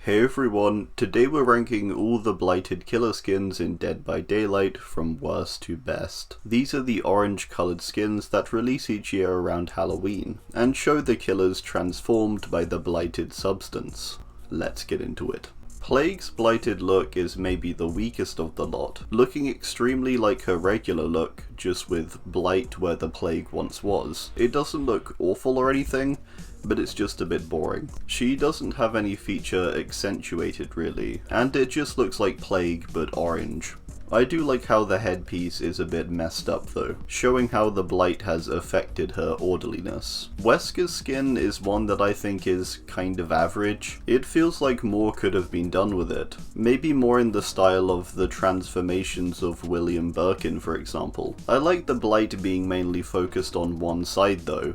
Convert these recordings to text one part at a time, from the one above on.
Hey everyone, today we're ranking all the Blighted killer skins in Dead by Daylight from worst to best. These are the orange coloured skins that release each year around Halloween, and show the killers transformed by the Blighted substance. Let's get into it. Plague's Blighted look is maybe the weakest of the lot, looking extremely like her regular look, just with Blight where the Plague once was. It doesn't look awful or anything, but it's just a bit boring. She doesn't have any feature accentuated really, and it just looks like Plague but orange. I do like how the headpiece is a bit messed up though, showing how the Blight has affected her orderliness. Wesker's skin is one that I think is kind of average. It feels like more could have been done with it. Maybe more in the style of the transformations of William Birkin, for example. I like the Blight being mainly focused on one side though,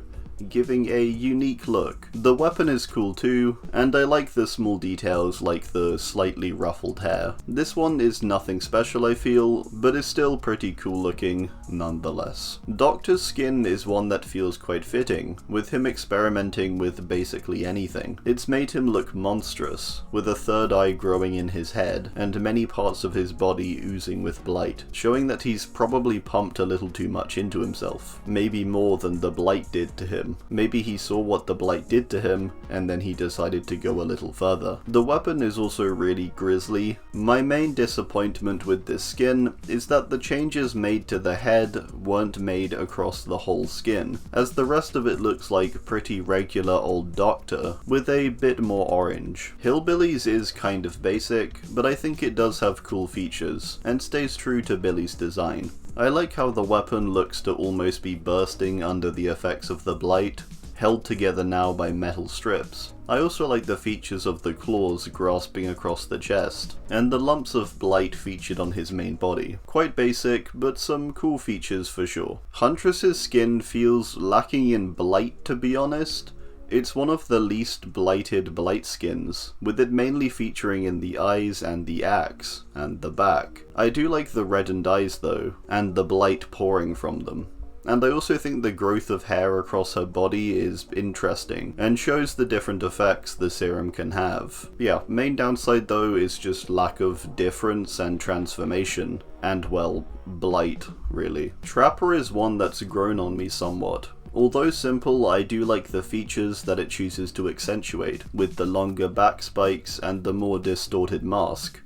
giving a unique look. The weapon is cool too, and I like the small details like the slightly ruffled hair. This one is nothing special I feel, but is still pretty cool looking nonetheless. Doctor's skin is one that feels quite fitting, with him experimenting with basically anything. It's made him look monstrous, with a third eye growing in his head, and many parts of his body oozing with blight, showing that he's probably pumped a little too much into himself. Maybe more than the Blight did to him. Maybe he saw what the Blight did to him, and then he decided to go a little further. The weapon is also really grisly. My main disappointment with this skin is that the changes made to the head weren't made across the whole skin, as the rest of it looks like pretty regular old Doctor, with a bit more orange. Hillbilly's is kind of basic, but I think it does have cool features, and stays true to Billy's design. I like how the weapon looks to almost be bursting under the effects of the Blight, held together now by metal strips. I also like the features of the claws grasping across the chest, and the lumps of Blight featured on his main body. Quite basic, but some cool features for sure. Huntress's skin feels lacking in Blight, to be honest. It's one of the least blighted Blight skins, with it mainly featuring in the eyes and the axe, and the back. I do like the reddened eyes though, and the Blight pouring from them. And I also think the growth of hair across her body is interesting, and shows the different effects the serum can have. Yeah, main downside though is just lack of difference and transformation, and well, Blight, really. Trapper is one that's grown on me somewhat. Although simple, I do like the features that it chooses to accentuate, with the longer back spikes and the more distorted mask.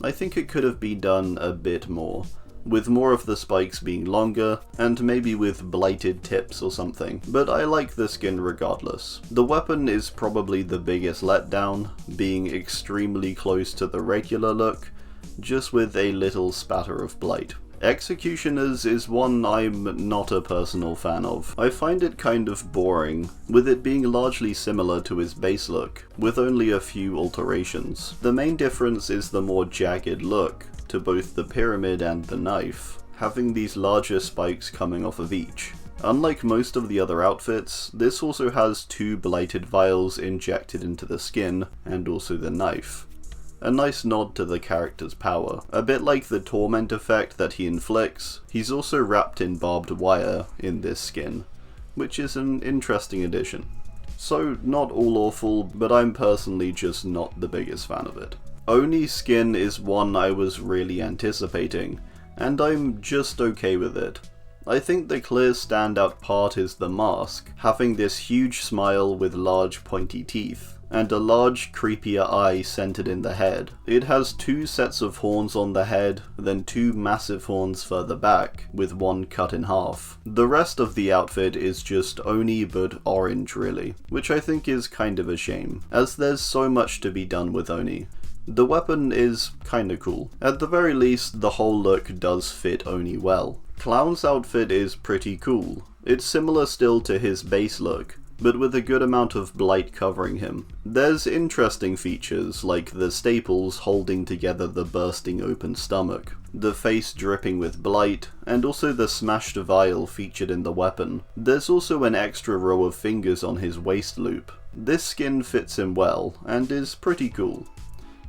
I think it could have been done a bit more, with more of the spikes being longer, and maybe with blighted tips or something, but I like the skin regardless. The weapon is probably the biggest letdown, being extremely close to the regular look, just with a little spatter of blight. Executioner's is one I'm not a personal fan of. I find it kind of boring, with it being largely similar to his base look, with only a few alterations. The main difference is the more jagged look to both the pyramid and the knife, having these larger spikes coming off of each. Unlike most of the other outfits, this also has two blighted vials injected into the skin, and also the knife. A nice nod to the character's power. A bit like the torment effect that he inflicts, he's also wrapped in barbed wire in this skin, which is an interesting addition. So not all awful, but I'm personally just not the biggest fan of it. Oni's skin is one I was really anticipating, and I'm just okay with it. I think the clear standout part is the mask, having this huge smile with large pointy teeth, and a large creepier eye centered in the head. It has two sets of horns on the head, then two massive horns further back, with one cut in half. The rest of the outfit is just Oni but orange really, which I think is kind of a shame, as there's so much to be done with Oni. The weapon is kinda cool. At the very least, the whole look does fit Oni well. Clown's outfit is pretty cool. It's similar still to his base look, but with a good amount of blight covering him. There's interesting features, like the staples holding together the bursting open stomach, the face dripping with blight, and also the smashed vial featured in the weapon. There's also an extra row of fingers on his waist loop. This skin fits him well, and is pretty cool.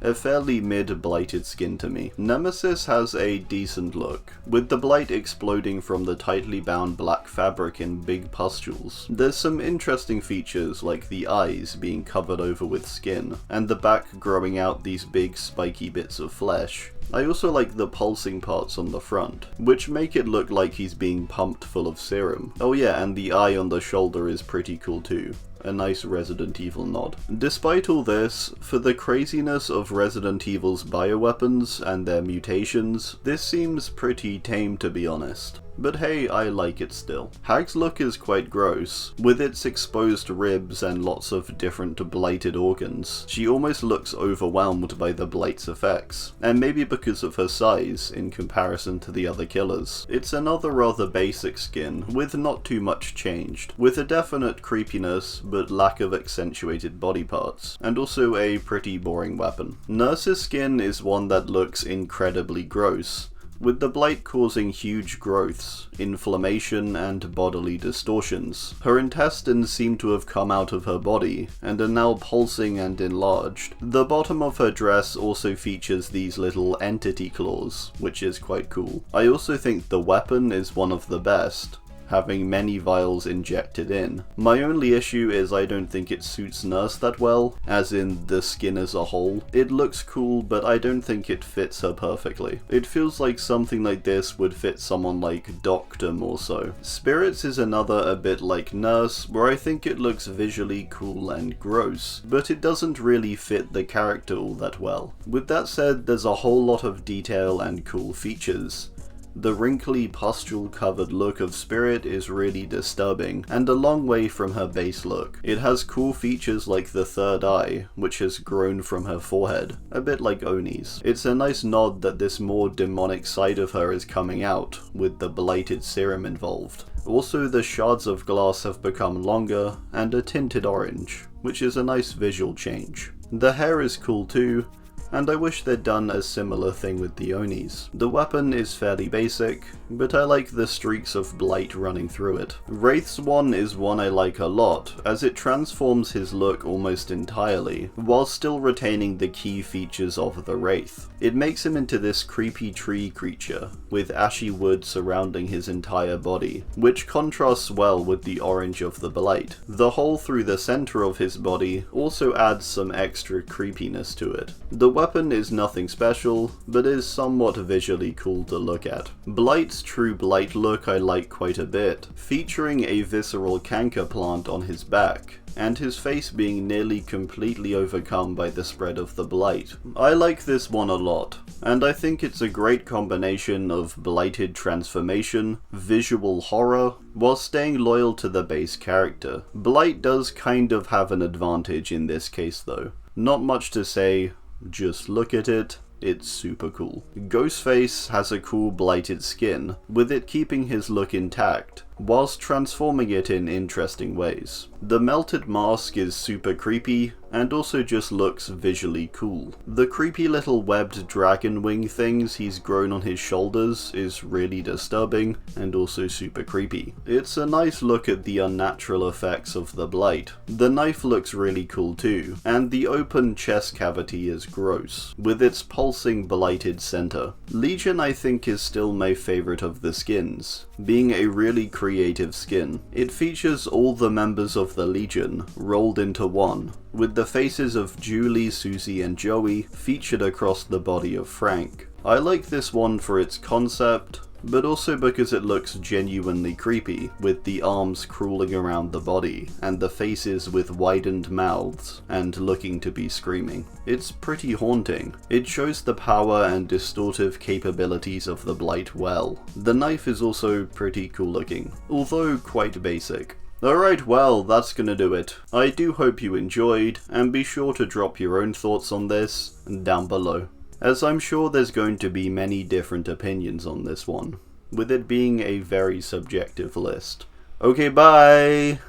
a fairly mid-Blighted skin to me. Nemesis has a decent look, with the Blight exploding from the tightly bound black fabric in big pustules. There's some interesting features like the eyes being covered over with skin, and the back growing out these big spiky bits of flesh. I also like the pulsing parts on the front, which make it look like he's being pumped full of serum. Oh yeah, and the eye on the shoulder is pretty cool too. A nice Resident Evil nod. Despite all this, for the craziness of Resident Evil's bioweapons and their mutations, this seems pretty tame to be honest. But hey, I like it still. Hag's look is quite gross, with its exposed ribs and lots of different blighted organs. She almost looks overwhelmed by the Blight's effects, and maybe because of her size in comparison to the other killers. It's another rather basic skin, with not too much changed, with a definite creepiness but lack of accentuated body parts, and also a pretty boring weapon. Nurse's skin is one that looks incredibly gross, with the Blight causing huge growths, inflammation, and bodily distortions. Her intestines seem to have come out of her body, and are now pulsing and enlarged. The bottom of her dress also features these little entity claws, which is quite cool. I also think the weapon is one of the best, having many vials injected in. My only issue is I don't think it suits Nurse that well, as in the skin as a whole. It looks cool, but I don't think it fits her perfectly. It feels like something like this would fit someone like Doctor more so. Spirits is another a bit like Nurse, where I think it looks visually cool and gross, but it doesn't really fit the character all that well. With that said, there's a whole lot of detail and cool features. The wrinkly, pustule-covered look of Spirit is really disturbing, and a long way from her base look. It has cool features like the third eye, which has grown from her forehead, a bit like Oni's. It's a nice nod that this more demonic side of her is coming out, with the blighted serum involved. Also, the shards of glass have become longer, and are tinted orange, which is a nice visual change. The hair is cool too, and I wish they'd done a similar thing with the Onis. The weapon is fairly basic, but I like the streaks of Blight running through it. Wraith's one is one I like a lot, as it transforms his look almost entirely, while still retaining the key features of the Wraith. It makes him into this creepy tree creature, with ashy wood surrounding his entire body, which contrasts well with the orange of the Blight. The hole through the center of his body also adds some extra creepiness to it. The weapon is nothing special, but is somewhat visually cool to look at. Blight's true Blight look I like quite a bit, featuring a visceral canker plant on his back, and his face being nearly completely overcome by the spread of the Blight. I like this one a lot, and I think it's a great combination of blighted transformation, visual horror, while staying loyal to the base character. Blight does kind of have an advantage in this case though. Not much to say, just look at it. It's super cool. Ghostface has a cool blighted skin, with it keeping his look intact, whilst transforming it in interesting ways. The melted mask is super creepy, and also just looks visually cool. The creepy little webbed dragon wing things he's grown on his shoulders is really disturbing, and also super creepy. It's a nice look at the unnatural effects of the Blight. The knife looks really cool too, and the open chest cavity is gross, with its pulsing blighted center. Legion I think is still my favorite of the skins, being a really creative skin. It features all the members of the Legion rolled into one, with the faces of Julie, Susie, and Joey featured across the body of Frank. I like this one for its concept, but also because it looks genuinely creepy, with the arms crawling around the body, and the faces with widened mouths, and looking to be screaming. It's pretty haunting. It shows the power and distortive capabilities of the Blight well. The knife is also pretty cool looking, although quite basic. Alright, well, that's gonna do it. I do hope you enjoyed, and be sure to drop your own thoughts on this down below, as I'm sure there's going to be many different opinions on this one, with it being a very subjective list. Okay, bye!